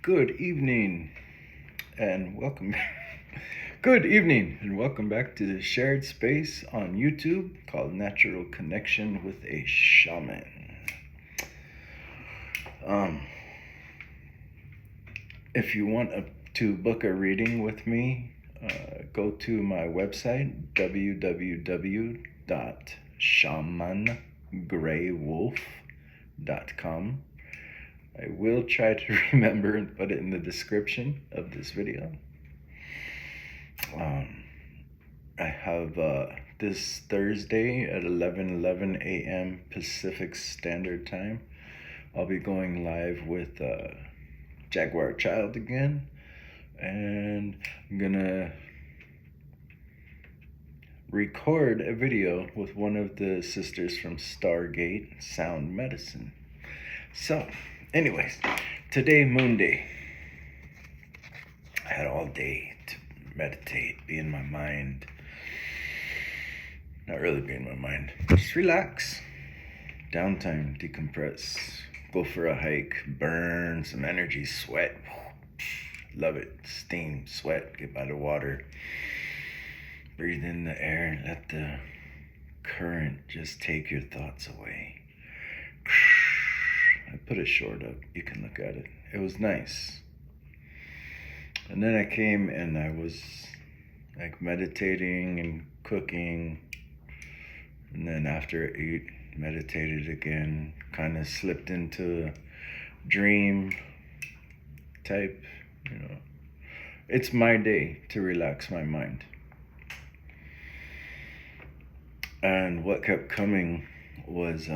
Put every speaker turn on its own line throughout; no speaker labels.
Good evening and welcome. Good evening and welcome back to the shared space on YouTube called Natural Connection with a Shaman. If you want to book a reading with me, go to my website www.shamangraywolf.com. I will try to remember and put it in the description of this video. I have this Thursday at 11:11 a.m. Pacific Standard Time. I'll be going live with Jaguar Child again, and I'm gonna record a video with one of the sisters from Stargate Sound Medicine. So, anyways, today, Moon Day. I had all day to meditate, be in my mind. Not really be in my mind. Just relax. Downtime, decompress. Go for a hike, burn some energy, sweat. Love it. Steam, sweat, get by the water. Breathe in the air, let the current just take your thoughts away. I put it short up, you can look at it. It was nice. And then I came and I was like meditating and cooking. And then after I ate, meditated again, kind of slipped into a dream type, It's my day to relax my mind. And what kept coming was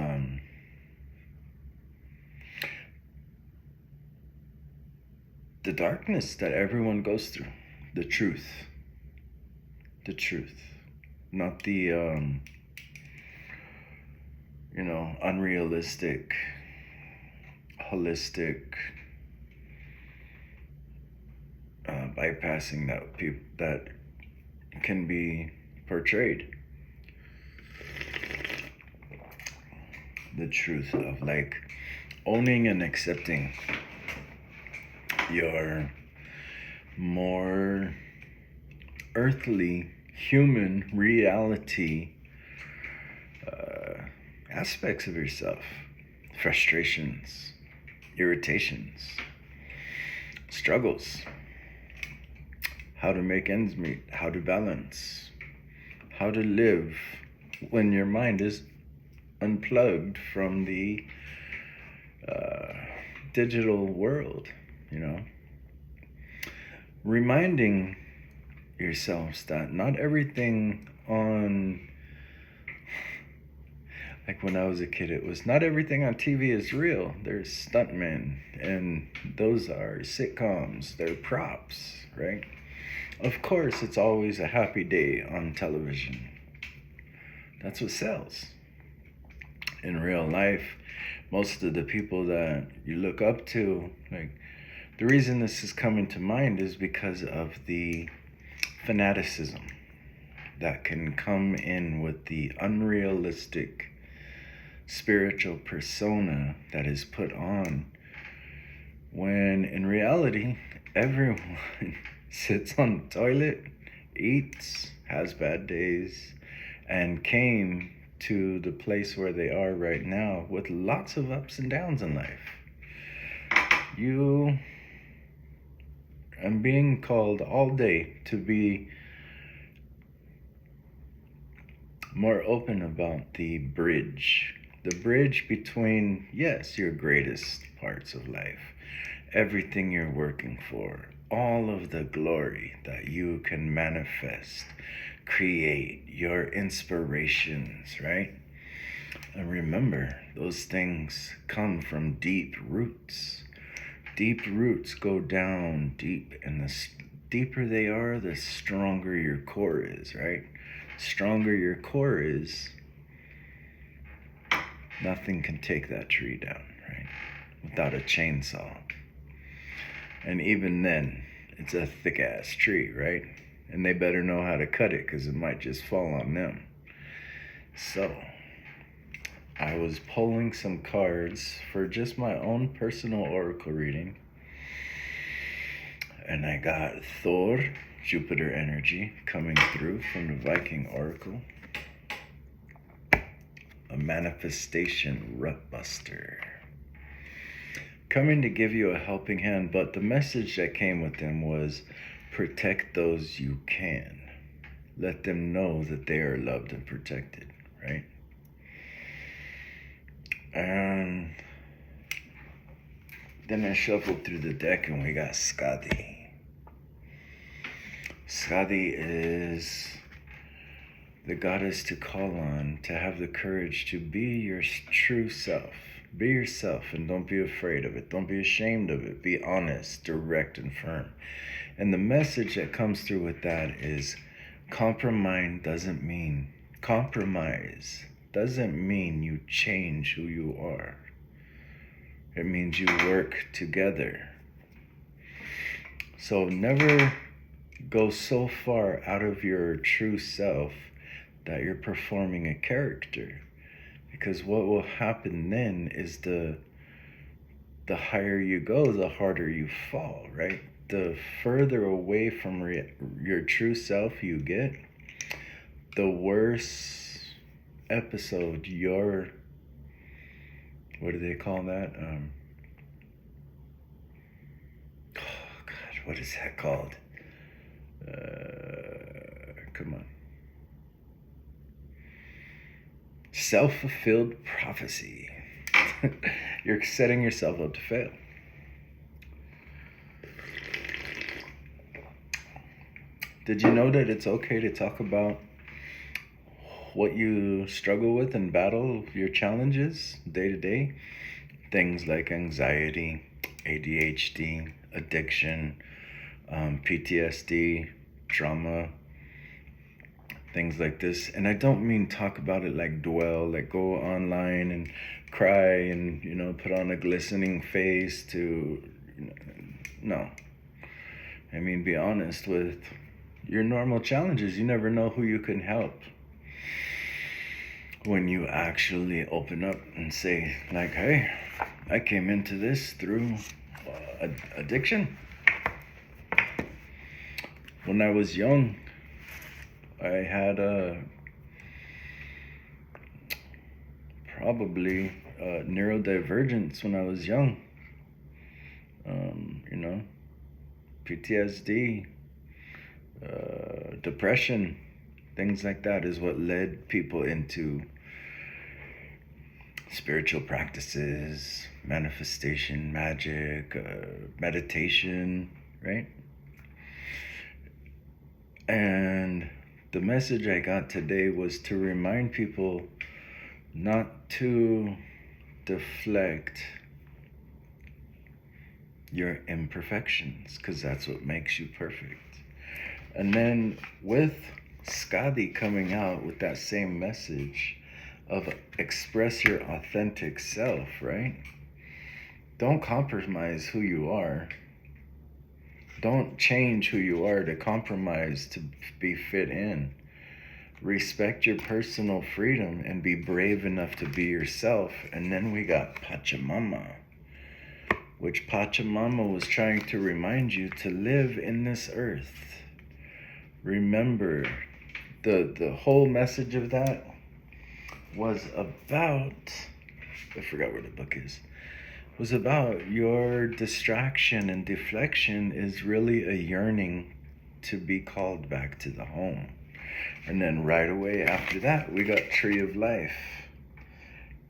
the darkness that everyone goes through, the truth, not the unrealistic, holistic, bypassing that can be portrayed. The truth of like owning and accepting your more earthly human reality aspects of yourself, frustrations, irritations, struggles, how to make ends meet, how to balance, how to live when your mind is unplugged from the digital world, reminding yourselves that not everything on, like when I was a kid, it was not everything on TV is real. There's stuntmen, and those are sitcoms, they're props, right? Of course, it's always a happy day on television. That's what sells. In real life, most of the people that you look up to, like, the reason this is coming to mind is because of the fanaticism that can come in with the unrealistic spiritual persona that is put on, when in reality, everyone sits on the toilet, eats, has bad days, and came to the place where they are right now with lots of ups and downs in life. I'm being called all day to be more open about the bridge between, yes, your greatest parts of life, everything you're working for, all of the glory that you can manifest, create, your inspirations, right? And remember, those things come from deep roots. Deep roots go down deep, and the deeper they are, the stronger your core is, right? Stronger your core is, nothing can take that tree down, right? Without a chainsaw. And even then, it's a thick ass tree, right? And they better know how to cut it, because it might just fall on them. So, I was pulling some cards for just my own personal oracle reading. And I got Thor, Jupiter energy, coming through from the Viking Oracle. A manifestation rut buster. Coming to give you a helping hand, but the message that came with them was protect those you can. Let them know that they are loved and protected, right? And then I shuffled through the deck and we got Skadi. Skadi is the goddess to call on, to have the courage to be your true self. Be yourself and don't be afraid of it. Don't be ashamed of it. Be honest, direct, and firm. And the message that comes through with that is compromise doesn't mean you change who you are. It means you work together. So never go so far out of your true self that you're performing a character. Because what will happen then is the higher you go, the harder you fall, right? The further away from your true self you get, the worse episode what do they call that? Oh God, what is that called? Come on. Self-fulfilled prophecy. You're setting yourself up to fail. Did you know that it's okay to talk about what you struggle with and battle your challenges day to day? Things like anxiety, ADHD, addiction, PTSD, trauma, things like this. And I don't mean talk about it like dwell, like go online and cry and, put on a glistening face to, no. I mean, be honest with your normal challenges. You never know who you can help when you actually open up and say, like, hey, I came into this through addiction. When I was young, I had probably neurodivergence when I was young. PTSD, depression, things like that is what led people into spiritual practices, manifestation, magic, meditation, right? And the message I got today was to remind people not to deflect your imperfections, because that's what makes you perfect. And then with Skadi coming out with that same message of express your authentic self, right? Don't compromise who you are. Don't change who you are to compromise to be fit in. Respect your personal freedom and be brave enough to be yourself. And then we got Pachamama, which Pachamama was trying to remind you to live in this earth. Remember, the whole message of that was about, I forgot where the book is, was about your distraction and deflection is really a yearning to be called back to the home. And then right away after that, we got Tree of Life.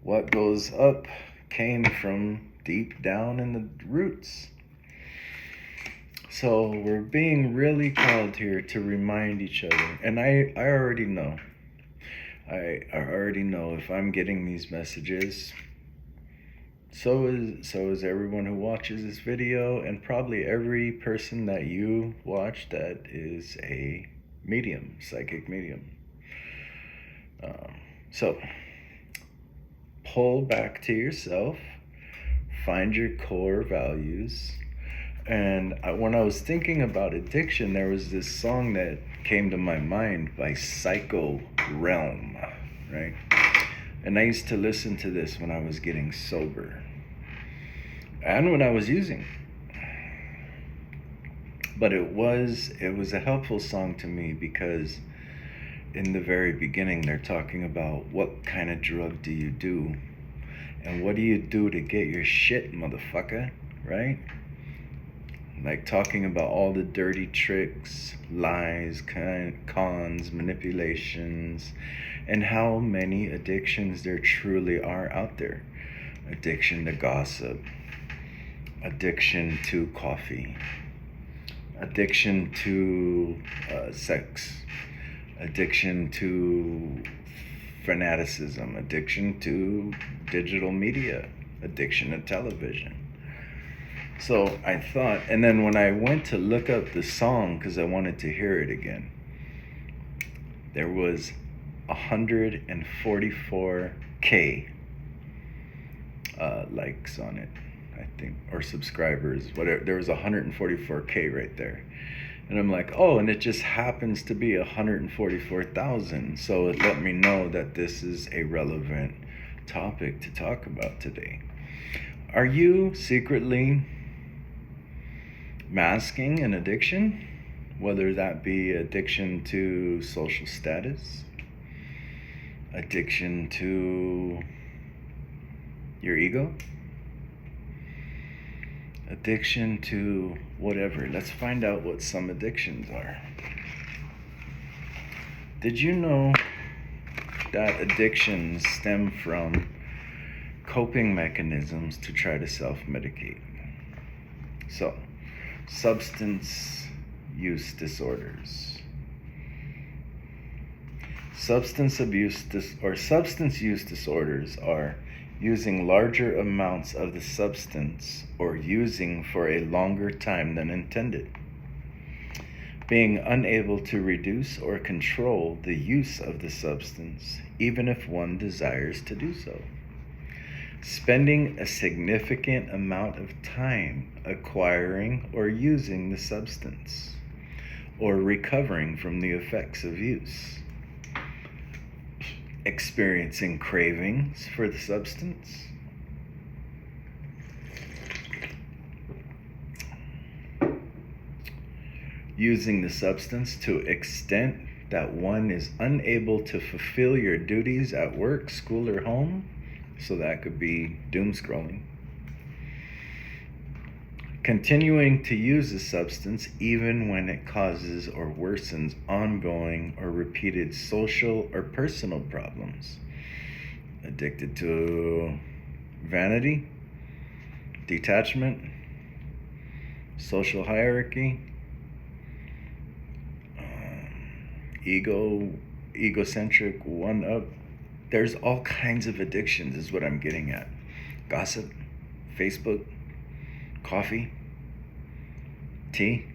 What goes up came from deep down in the roots. So we're being really called here to remind each other. And I already know. I already know if I'm getting these messages, so is everyone who watches this video, and probably every person that you watch that is a medium, psychic medium. So pull back to yourself, find your core values. And when I was thinking about addiction, there was this song that came to my mind by Psycho Realm, right? And I used to listen to this when I was getting sober and when I was using. But it was a helpful song to me because in the very beginning they're talking about what kind of drug do you do and what do you do to get your shit, motherfucker, right? Like talking about all the dirty tricks, lies, cons, manipulations, and how many addictions there truly are out there. Addiction to gossip, addiction to coffee, addiction to sex, addiction to fanaticism, addiction to digital media, addiction to television. So I thought, and then when I went to look up the song because I wanted to hear it again, there was 144K likes on it, I think, or subscribers, whatever. There was 144K right there. And I'm like, oh, and it just happens to be 144,000. So it let me know that this is a relevant topic to talk about today. Are you secretly masking an addiction? Whether that be addiction to social status, addiction to your ego, addiction to whatever. Let's find out what some addictions are. Did you know that addictions stem from coping mechanisms to try to self-medicate? So, substance use disorders. Substance use disorders are using larger amounts of the substance or using for a longer time than intended, being unable to reduce or control the use of the substance, even if one desires to do so, spending a significant amount of time acquiring or using the substance, or recovering from the effects of use, experiencing cravings for the substance, using the substance to extent that one is unable to fulfill your duties at work, school, or home. So that could be doom scrolling. Continuing to use a substance even when it causes or worsens ongoing or repeated social or personal problems. Addicted to vanity, detachment, social hierarchy, egocentric one-up. There's all kinds of addictions is what I'm getting at. Gossip, Facebook, coffee, tea,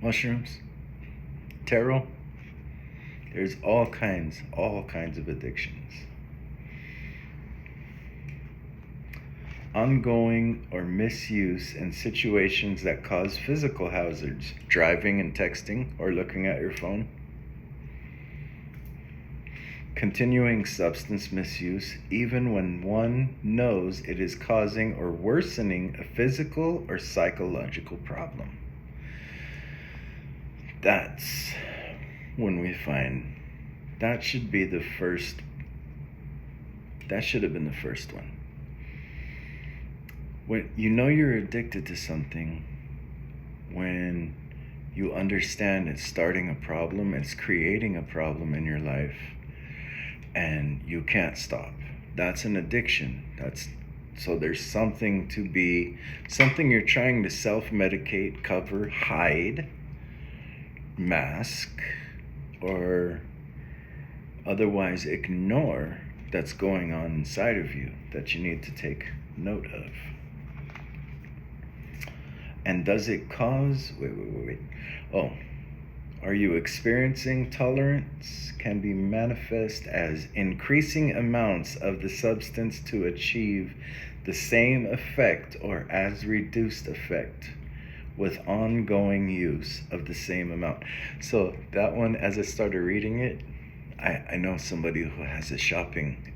mushrooms, tarot. There's all kinds of addictions. Ongoing or misuse in situations that cause physical hazards, driving and texting or looking at your phone. Continuing substance misuse even when one knows it is causing or worsening a physical or psychological problem. That's when we find that should have been the first one. When you know you're addicted to something, when you understand it's starting a problem, it's creating a problem in your life, and you can't stop. That's an addiction. So there's something you're trying to self-medicate, cover, hide, mask, or otherwise ignore that's going on inside of you that you need to take note of. And does it cause, wait. Oh, are you experiencing tolerance? Can be manifest as increasing amounts of the substance to achieve the same effect or as reduced effect with ongoing use of the same amount. So that one, as I started reading it, I know somebody who has a shopping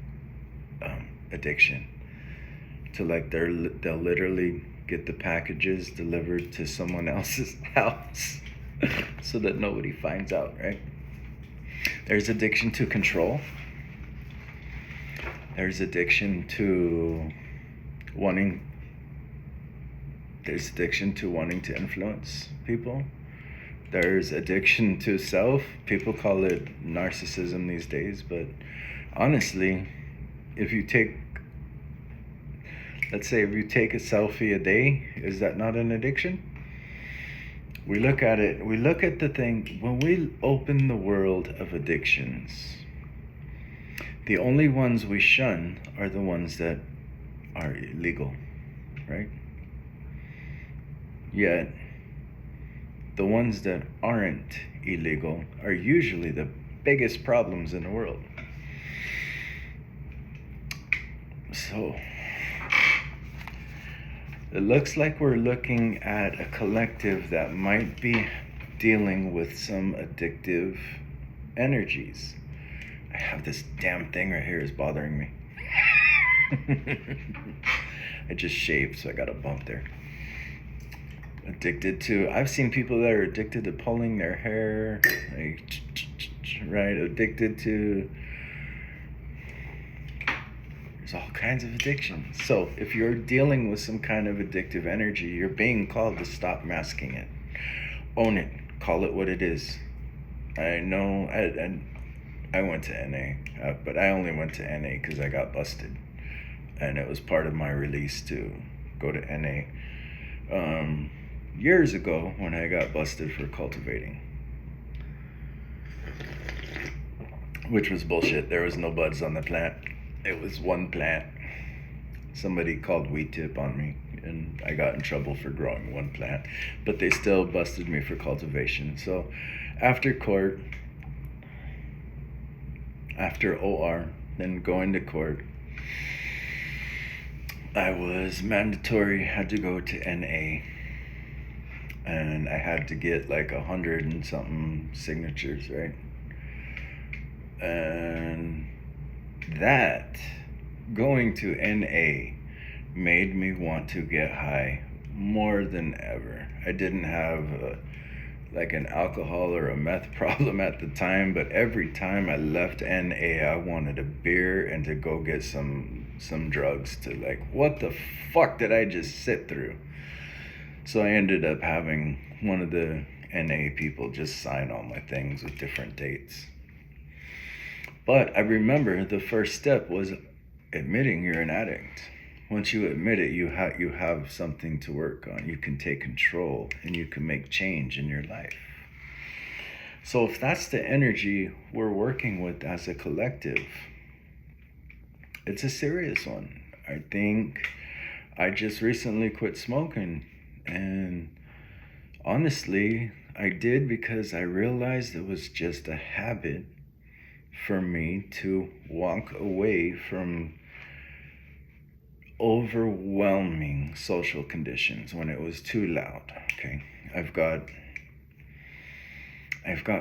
addiction to, like, they'll literally get the packages delivered to someone else's house so that nobody finds out, right? There's addiction to control. There's addiction to wanting to influence people. There's addiction to self. People call it narcissism these days, but honestly, if you take a selfie a day, is that not an addiction? We look at the thing, when we open the world of addictions, the only ones we shun are the ones that are illegal, right? Yet, the ones that aren't illegal are usually the biggest problems in the world. So, it looks like we're looking at a collective that might be dealing with some addictive energies. I have this damn thing right here is bothering me. I just shaved, so I got a bump there. I've seen people that are addicted to pulling their hair, like, right? Addicted to, there's all kinds of addictions. So if you're dealing with some kind of addictive energy, you're being called to stop masking it. Own it. Call it what it is. I know, I went to NA, but I only went to NA because I got busted. And it was part of my release to go to NA. Years ago when I got busted for cultivating, which was bullshit. There was no buds on the plant. It was one plant. Somebody called weed tip on me and I got in trouble for growing one plant, but they still busted me for cultivation. So after court, after OR, then going to court, I was mandatory, had to go to NA. And I had to get like 100 and something signatures, right? And that, going to NA, made me want to get high more than ever. I didn't have like an alcohol or a meth problem at the time, but every time I left NA, I wanted a beer and to go get some drugs to, like, what the fuck did I just sit through? So I ended up having one of the NA people just sign all my things with different dates. But I remember the first step was admitting you're an addict. Once you admit it, you have something to work on. You can take control and you can make change in your life. So if that's the energy we're working with as a collective, it's a serious one. I think I just recently quit smoking. And honestly, I did because I realized it was just a habit for me to walk away from overwhelming social conditions when it was too loud. Okay, I've got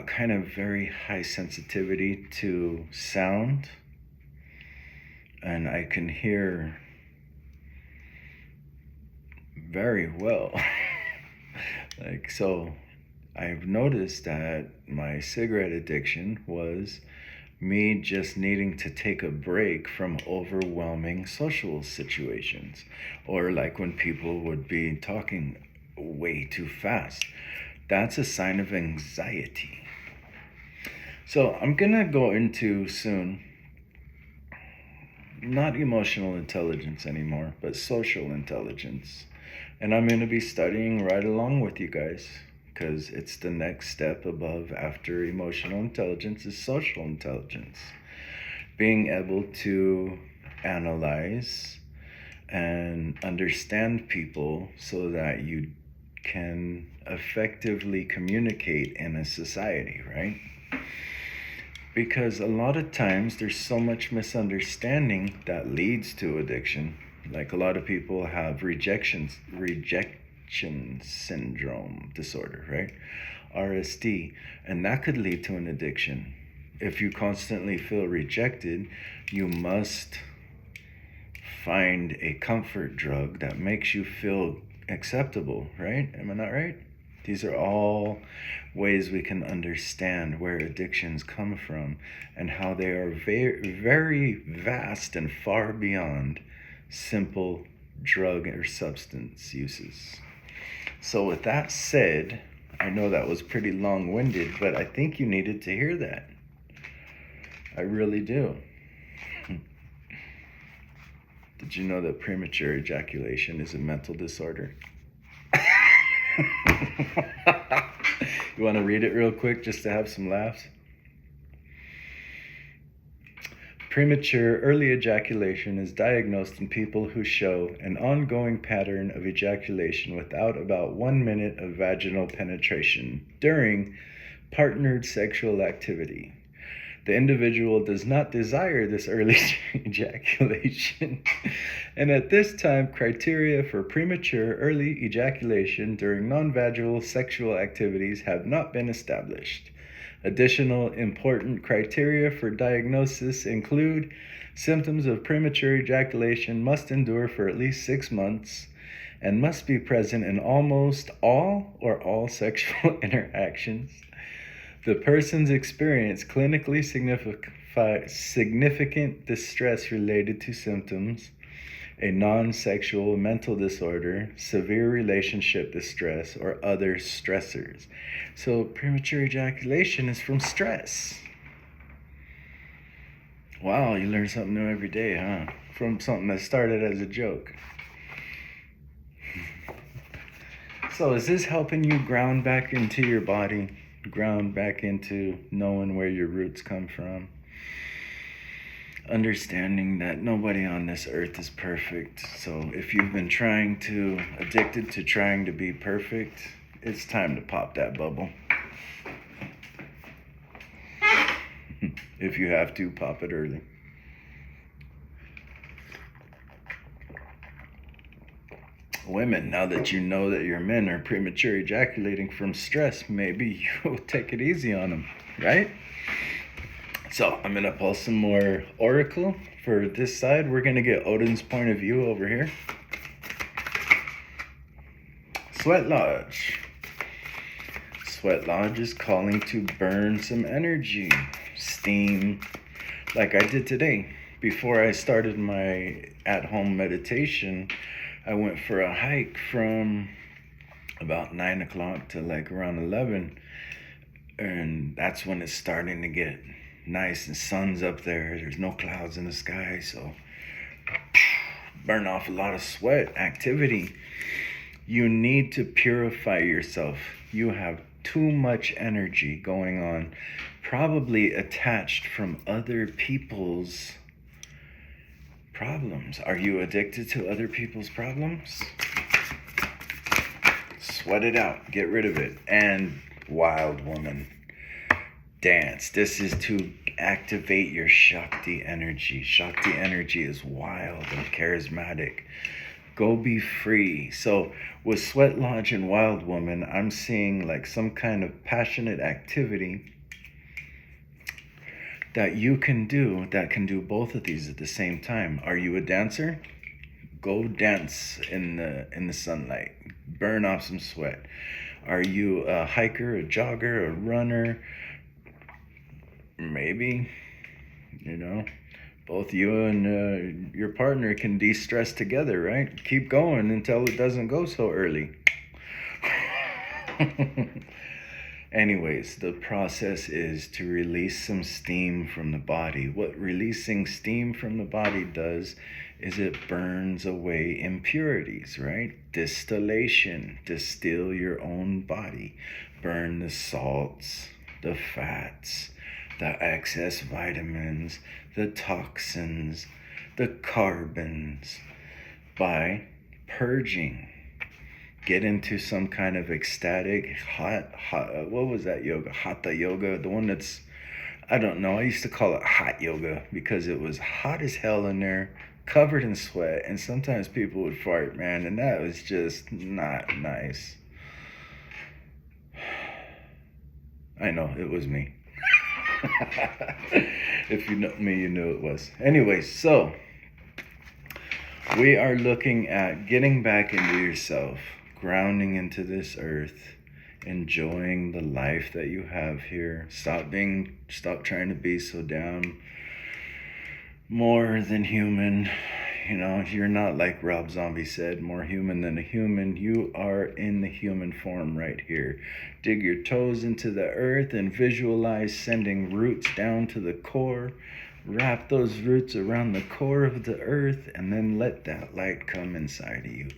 kind of very high sensitivity to sound, and I can hear very well. Like, so I've noticed that my cigarette addiction was me just needing to take a break from overwhelming social situations, or like when people would be talking way too fast. That's a sign of anxiety. So I'm gonna go into soon, not emotional intelligence anymore, but social intelligence. And I'm going to be studying right along with you guys, because it's the next step above, after emotional intelligence, is social intelligence. Being able to analyze and understand people so that you can effectively communicate in a society, right? Because a lot of times there's so much misunderstanding that leads to addiction. Like, a lot of people have rejection syndrome disorder, right? RSD, and that could lead to an addiction. If you constantly feel rejected, you must find a comfort drug that makes you feel acceptable, right? Am I not right? These are all ways we can understand where addictions come from and how they are very, very vast and far beyond simple drug or substance uses. So, with that said, I know that was pretty long winded, but I think you needed to hear that. I really do. Did you know that premature ejaculation is a mental disorder? You want to read it real quick just to have some laughs? Premature early ejaculation is diagnosed in people who show an ongoing pattern of ejaculation without about 1 minute of vaginal penetration during partnered sexual activity. The individual does not desire this early ejaculation, and at this time, criteria for premature early ejaculation during non-vaginal sexual activities have not been established. Additional important criteria for diagnosis include symptoms of premature ejaculation must endure for at least 6 months and must be present in almost all or all sexual interactions. The person's experience clinically significant distress related to symptoms, a non-sexual mental disorder, severe relationship distress, or other stressors. So premature ejaculation is from stress. Wow, you learn something new every day, huh? From something that started as a joke. So is this helping you ground back into your body? Ground back into knowing where your roots come from? Understanding that nobody on this earth is perfect. So if you've been addicted to trying to be perfect, it's time to pop that bubble. If you have to, pop it early. Women, now that you know that your men are premature ejaculating from stress, maybe you'll take it easy on them, right? So I'm going to pull some more oracle for this side. We're going to get Odin's point of view over here. Sweat Lodge. Sweat Lodge is calling to burn some energy, steam, like I did today. Before I started my at-home meditation, I went for a hike from about 9 o'clock to like around 11. And that's when it's starting to get nice and sun's up there. There's no clouds in the sky. So burn off a lot of sweat activity. You need to purify yourself. You have too much energy going on, probably attached from other people's problems. Are you addicted to other people's problems? Sweat it out. Get rid of it. And wild woman, dance. This is to activate your Shakti energy. Shakti energy is wild and charismatic. Go be free. So with Sweat Lodge and Wild Woman, I'm seeing like some kind of passionate activity that you can do that can do both of these at the same time. Are you a dancer? Go dance in the sunlight. Burn off some sweat. Are you a hiker, a jogger, a runner? Maybe, both you and your partner can de-stress together, right? Keep going until it doesn't go so early. Anyways, the process is to release some steam from the body. What releasing steam from the body does is it burns away impurities, right? Distillation, distill your own body. Burn the salts, the fats, the excess vitamins, the toxins, the carbons by purging. Get into some kind of ecstatic, hot, what was that yoga? Hatha yoga, the one that's, I don't know, I used to call it hot yoga because it was hot as hell in there, covered in sweat, and sometimes people would fart, man, and that was just not nice. I know, it was me. If you know me, you knew it was. Anyway, so we are looking at getting back into yourself, grounding into this earth, enjoying the life that you have here. Stop trying to be so damn more than human. You know, you're not, like Rob Zombie said, more human than a human. You are in the human form right here. Dig your toes into the earth and visualize sending roots down to the core. Wrap those roots around the core of the earth and then let that light come inside of you.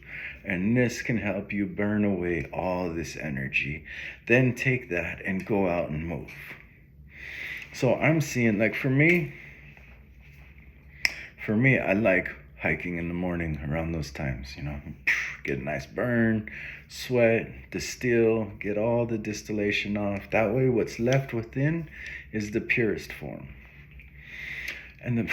And this can help you burn away all this energy. Then take that and go out and move. So I'm seeing, like, for me, I like hiking in the morning around those times, you know, get a nice burn, sweat, distill, get all the distillation off. That way what's left within is the purest form. And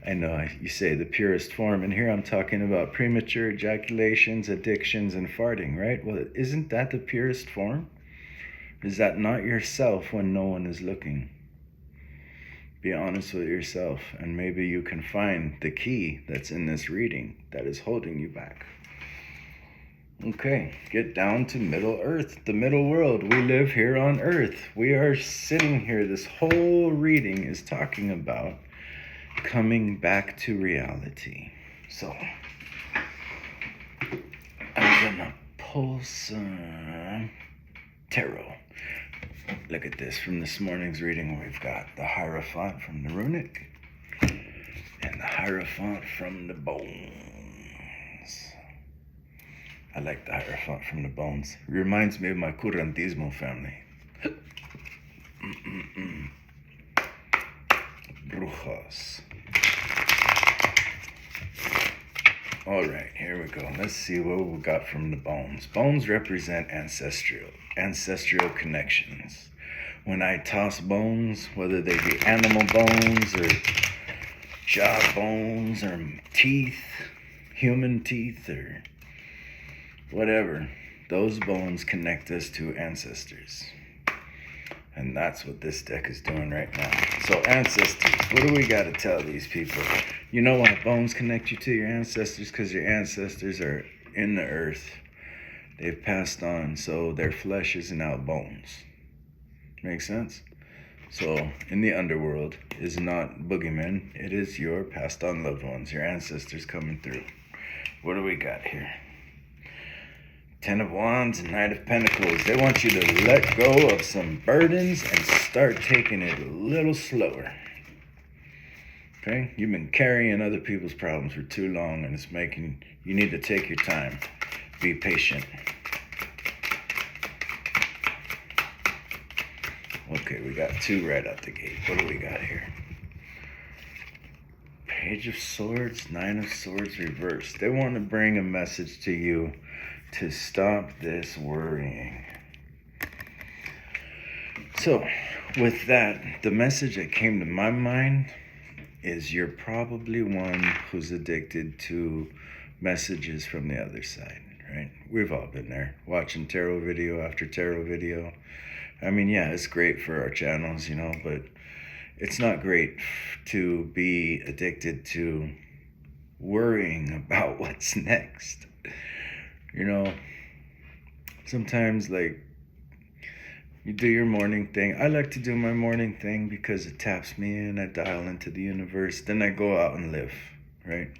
I know you say the purest form, and here I'm talking about premature ejaculations, addictions, and farting, right? Well, isn't that the purest form? Is that not yourself when no one is looking? Be honest with yourself, and maybe you can find the key that's in this reading that is holding you back. Okay, get down to Middle Earth, the middle world. We live here on Earth. We are sitting here. This whole reading is talking about coming back to reality. So, I'm gonna pull some tarot. Look at this. From this morning's reading, we've got the Hierophant from the Runic and the Hierophant from the Bones. I like the Hierophant from the Bones. It reminds me of my Curantismo family. Brujas. All right, here we go. Let's see what we got from the bones. Bones represent ancestral connections. When I toss bones, whether they be animal bones or jaw bones or teeth, human teeth or whatever, those bones connect us to ancestors. And that's what this deck is doing right now. So ancestors, what do we got to tell these people? You know why bones connect you to your ancestors? Because your ancestors are in the earth. They've passed on, so their flesh is now bones. Make sense? So in the underworld is not boogeymen. It is your passed on loved ones, your ancestors coming through. What do we got here? Ten of Wands and Knight of Pentacles. They want you to let go of some burdens and start taking it a little slower. Okay? You've been carrying other people's problems for too long, and it's making you need to take your time. Be patient. Okay, we got two right out the gate. What do we got here? Page of Swords, Nine of Swords reversed. They want to bring a message to you to stop this worrying. So, with that, the message that came to my mind is you're probably one who's addicted to messages from the other side, right? We've all been there, watching tarot video after tarot video. I mean, yeah, it's great for our channels, you know, but it's not great to be addicted to worrying about what's next. You know, sometimes, like, you do your morning thing. I like to do my morning thing because it taps me in. I dial into the universe. Then I go out and live, right?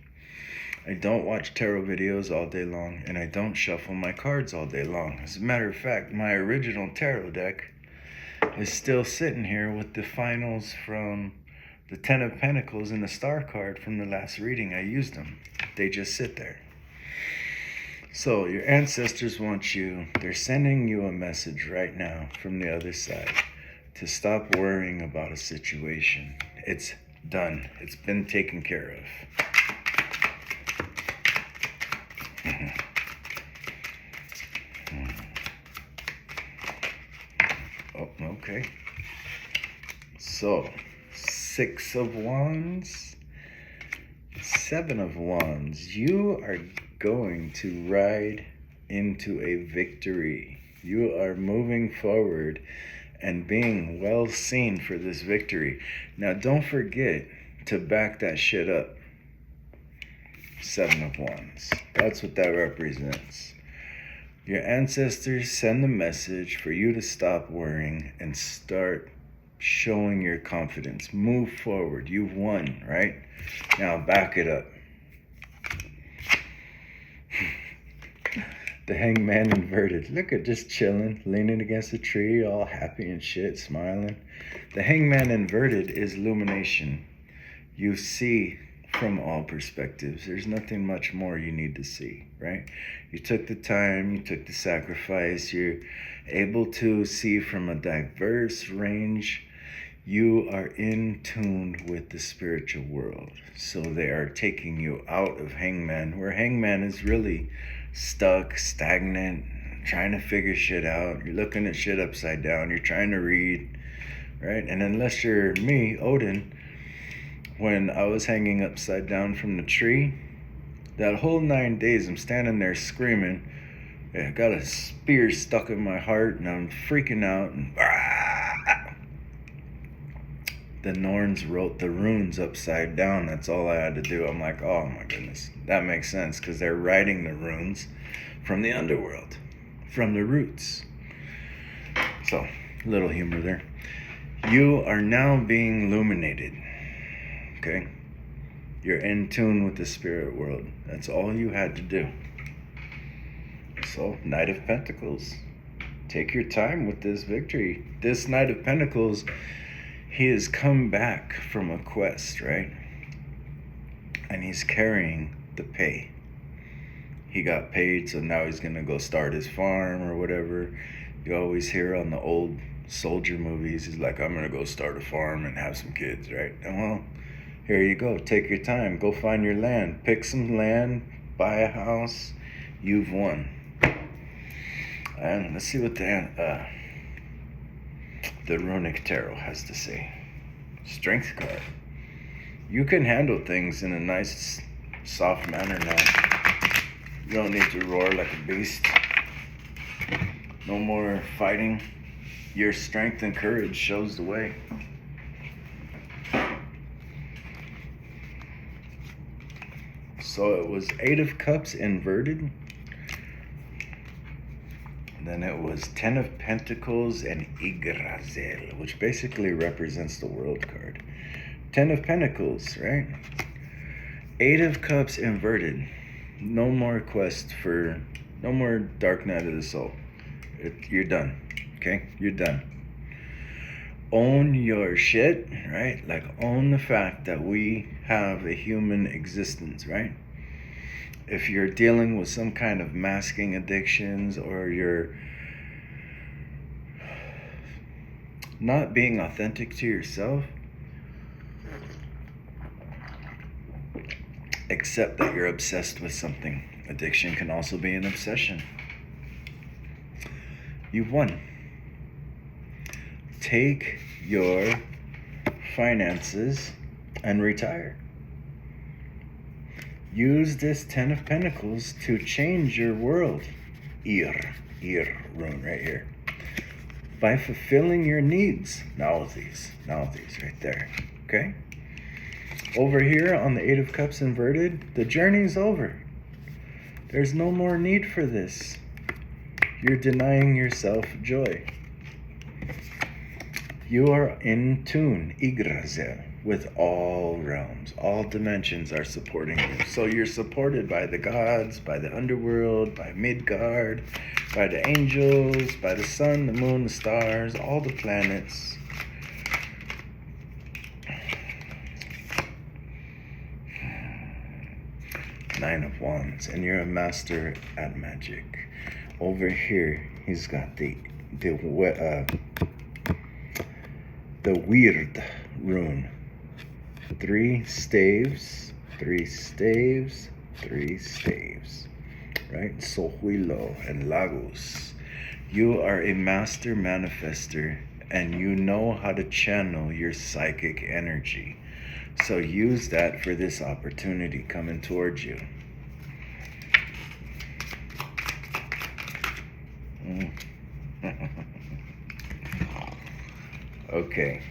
I don't watch tarot videos all day long, and I don't shuffle my cards all day long. As a matter of fact, my original tarot deck is still sitting here with the finals from the Ten of Pentacles and the Star card from the last reading. I used them. They just sit there. So your ancestors want you, they're sending you a message right now from the other side to stop worrying about a situation. It's done. It's been taken care of. Oh, okay. So, Six of Wands, Seven of Wands. You are going to ride into a victory. You are moving forward and being well seen for this victory. Now, don't forget to back that shit up. Seven of Wands. That's what that represents. Your ancestors send the message for you to stop worrying and start showing your confidence. Move forward. You've won, right? Now back it up. The hangman inverted. Look at just chilling, leaning against a tree, all happy and shit, smiling. The hangman inverted is illumination. You see from all perspectives. There's nothing much more you need to see, right? You took the time, you took the sacrifice, you're able to see from a diverse range. You are in tune with the spiritual world. So they are taking you out of hangman, where hangman is really stuck, stagnant, trying to figure shit out. You're looking at shit upside down. You're trying to read, right? And unless you're me, Odin, when I was hanging upside down from the tree, that whole 9 days I'm standing there screaming. I got a spear stuck in my heart and I'm freaking out. And the Norns wrote the runes upside down. That's all I had to do. I'm like, oh my goodness. That makes sense because they're writing the runes from the underworld, from the roots. So, little humor there. You are now being illuminated. Okay? You're in tune with the spirit world. That's all you had to do. So, Knight of Pentacles. Take your time with this victory. This Knight of Pentacles, he has come back from a quest, right? And he's carrying the pay. He got paid, so now he's gonna go start his farm or whatever. You always hear on the old soldier movies, he's like, I'm gonna go start a farm and have some kids, right? And well, here you go. Take your time. Go find your land. Pick some land. Buy a house. You've won. And let's see what the Runic Tarot has to say. Strength card. You can handle things in a nice, soft manner now. You don't need to roar like a beast. No more fighting. Your strength and courage shows the way. So it was 8 of Cups inverted. Then it was 10 of Pentacles and Yggdrasil, which basically represents the World card. 10 of Pentacles, right? 8 of Cups inverted. No more quest for, no more Dark Night of the Soul. You're done, okay? You're done. Own your shit, right? Like, own the fact that we have a human existence, right? If you're dealing with some kind of masking addictions or you're not being authentic to yourself, accept that you're obsessed with something. Addiction can also be an obsession. You've won. Take your finances and retire. Use this 10 of Pentacles to change your world. Ear rune right here. By fulfilling your needs. Now these right there. Okay? Over here on the 8 of Cups inverted, the journey's over. There's no more need for this. You're denying yourself joy. You are in tune, Yggdrasil, with all realms. All dimensions are supporting you. So you're supported by the gods, by the underworld, by Midgard, by the angels, by the sun, the moon, the stars, all the planets. Nine of Wands, and you're a master at magic. Over here, he's got the weird rune. 3 staves, 3 staves, 3 staves. Right? Sohuilo and Lagos. You are a master manifester and you know how to channel your psychic energy. So use that for this opportunity coming towards you. Okay,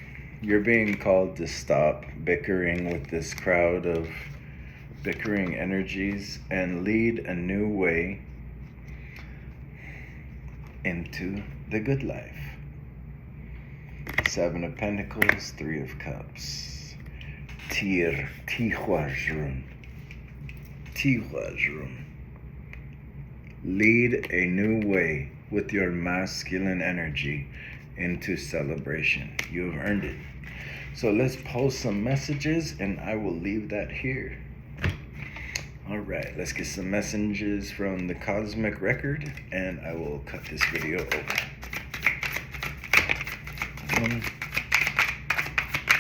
you're being called to stop bickering with this crowd of bickering energies and lead a new way. into the good life. 7 of Pentacles, 3 of Cups. Tihuajrun. Lead a new way with your masculine energy into celebration. You have earned it. So let's post some messages and I will leave that here. All right, let's get some messages from the Cosmic Record and I will cut this video over.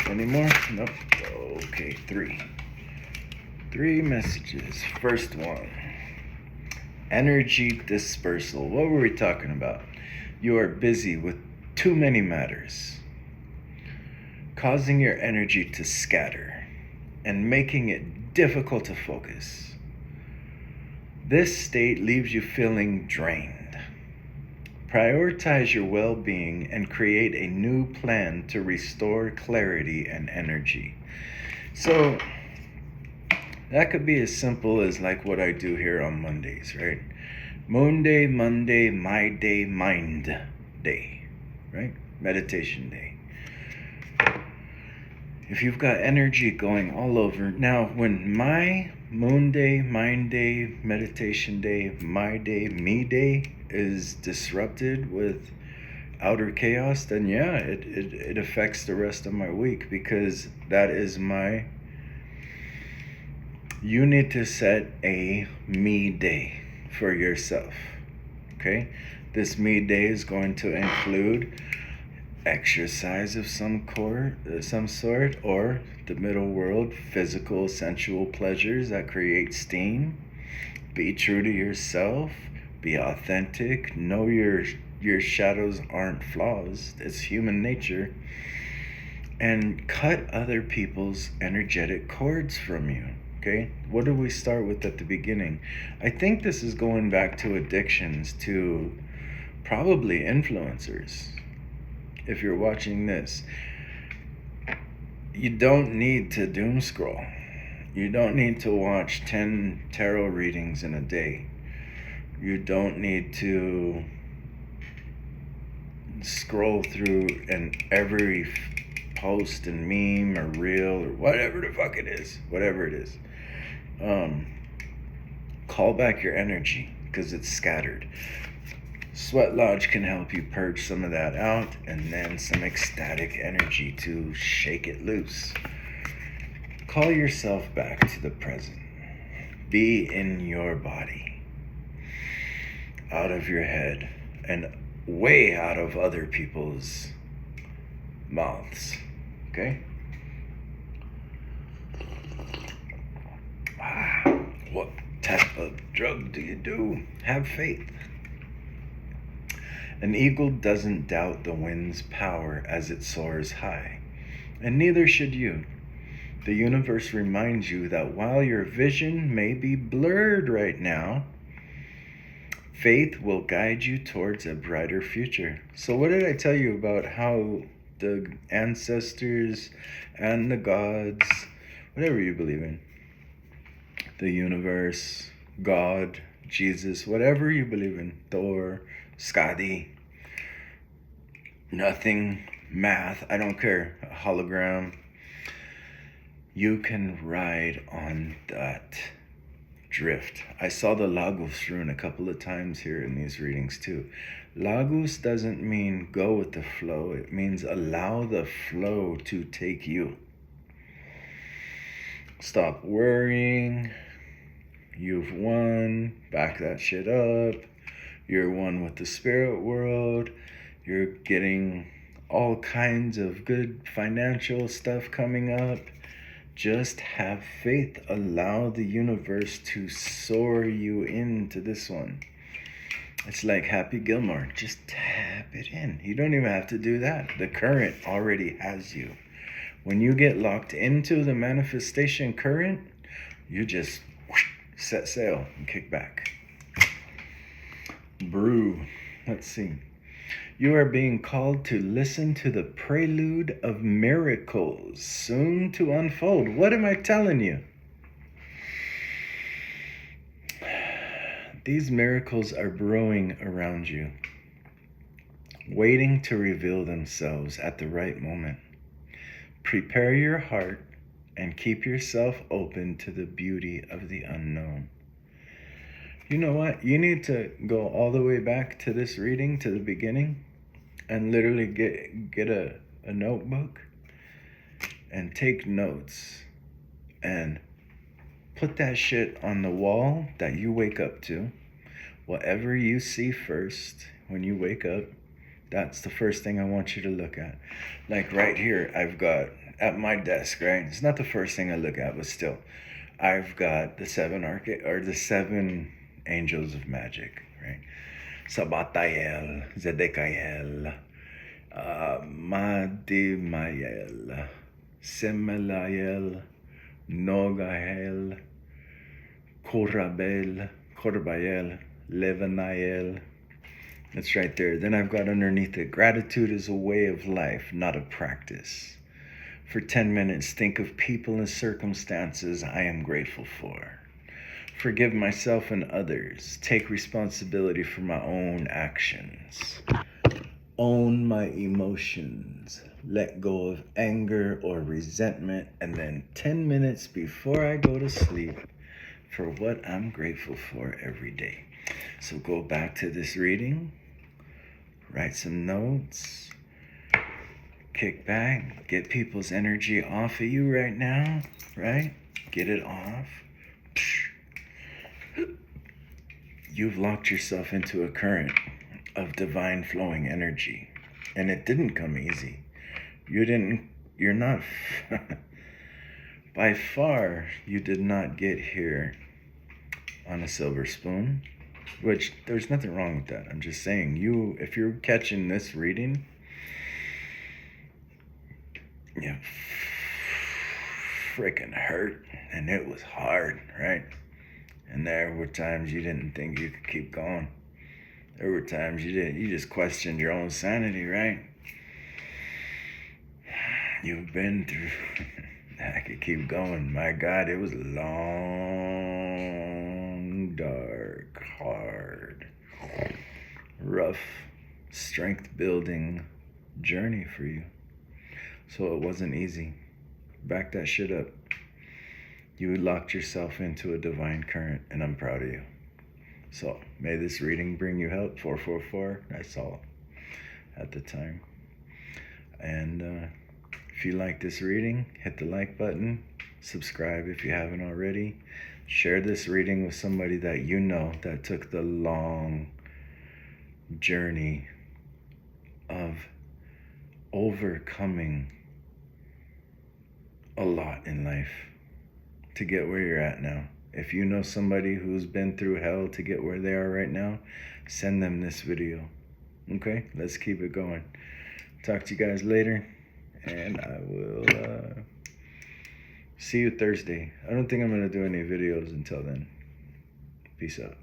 Any more? Nope. Okay, 3. 3 messages. First one. Energy dispersal. What were we talking about? You are busy with too many matters, causing your energy to scatter and making it difficult to focus. This state leaves you feeling drained. Prioritize your well-being and create a new plan to restore clarity and energy. So that could be as simple as like what I do here on Mondays, right? Moon Day, Monday, my day, mind day, right? Meditation day. If you've got energy going all over, now when my Moon Day, Mind Day, Meditation Day, My Day, Me Day is disrupted with outer chaos, then yeah, it affects the rest of my week because that is my... You need to set a me day for yourself, okay? This me day is going to include exercise of some sort, or the middle world, physical, sensual pleasures that create steam. Be true to yourself, be authentic, know your shadows aren't flaws, it's human nature, and cut other people's energetic cords from you. Okay, what do we start with at the beginning? I think this is going back to addictions, to probably influencers. If you're watching this, you don't need to doom scroll. You don't need to watch 10 tarot readings in a day. You don't need to scroll through every post and meme or reel or whatever the fuck it is. Whatever it is. Call back your energy because it's scattered. Sweat Lodge can help you purge some of that out, and then some ecstatic energy to shake it loose. Call yourself back to the present. Be in your body, out of your head, and way out of other people's mouths. Okay? What type of drug do you do? Have faith. An eagle doesn't doubt the wind's power as it soars high, and neither should you. The universe reminds you that while your vision may be blurred right now, faith will guide you towards a brighter future. So what did I tell you about how the ancestors and the gods, whatever you believe in, the universe, God, Jesus, whatever you believe in, Thor, Skadi, nothing, math, I don't care, a hologram, you can ride on that drift. I saw the Lagos rune a couple of times here in these readings too. Lagos doesn't mean go with the flow, it means allow the flow to take you. Stop worrying. You've won. Back that shit up. You're one with the spirit world. You're getting all kinds of good financial stuff coming up. Just have faith. Allow the universe to soar you into this one. It's like Happy Gilmore. Just tap it in. You don't even have to do that. The current already has you. When you get locked into the manifestation current, you just set sail and kick back. Brew. Let's see. You are being called to listen to the prelude of miracles soon to unfold. What am I telling you? These miracles are brewing around you. waiting to reveal themselves at the right moment. Prepare your heart and keep yourself open to the beauty of the unknown. You know what? You need to go all the way back to this reading, to the beginning, and literally get a notebook and take notes and put that shit on the wall that you wake up to. Whatever you see first when you wake up, that's the first thing I want you to look at. Like right here, I've got at my desk, right? It's not the first thing I look at, but still, I've got the the seven angels of magic, right? Sabatael, Zedekiel, Madimael, Semelael, Nogael, Korbael, Levanael. That's right there. Then I've got underneath it, gratitude is a way of life, not a practice. For 10 minutes, think of people and circumstances I am grateful for. Forgive myself and others. Take responsibility for my own actions. Own my emotions. Let go of anger or resentment. And then 10 minutes before I go to sleep, for what I'm grateful for every day. So go back to this reading. Write some notes. Kick back. Get people's energy off of you right now. Right? Get it off. You've locked yourself into a current of divine flowing energy. And it didn't come easy. You're not, by far, you did not get here on a silver spoon, which there's nothing wrong with that. I'm just saying, if you're catching this reading, you freaking hurt, and it was hard, right? And there were times you didn't think you could keep going. There were times you just questioned your own sanity, right? You've been through, I could keep going. My God, it was long, dark, hard, rough, strength-building journey for you. So it wasn't easy. Back that shit up. You locked yourself into a divine current, and I'm proud of you. So may this reading bring you help. 444, I saw at the time. And if you like this reading, hit the like button. Subscribe if you haven't already. Share this reading with somebody that you know that took the long journey of overcoming a lot in life to get where you're at now. If you know somebody who's been through hell to get where they are right now, send them this video. Okay, let's keep it going. Talk to you guys later, and I will see you Thursday. I don't think I'm going to do any videos until then. Peace out.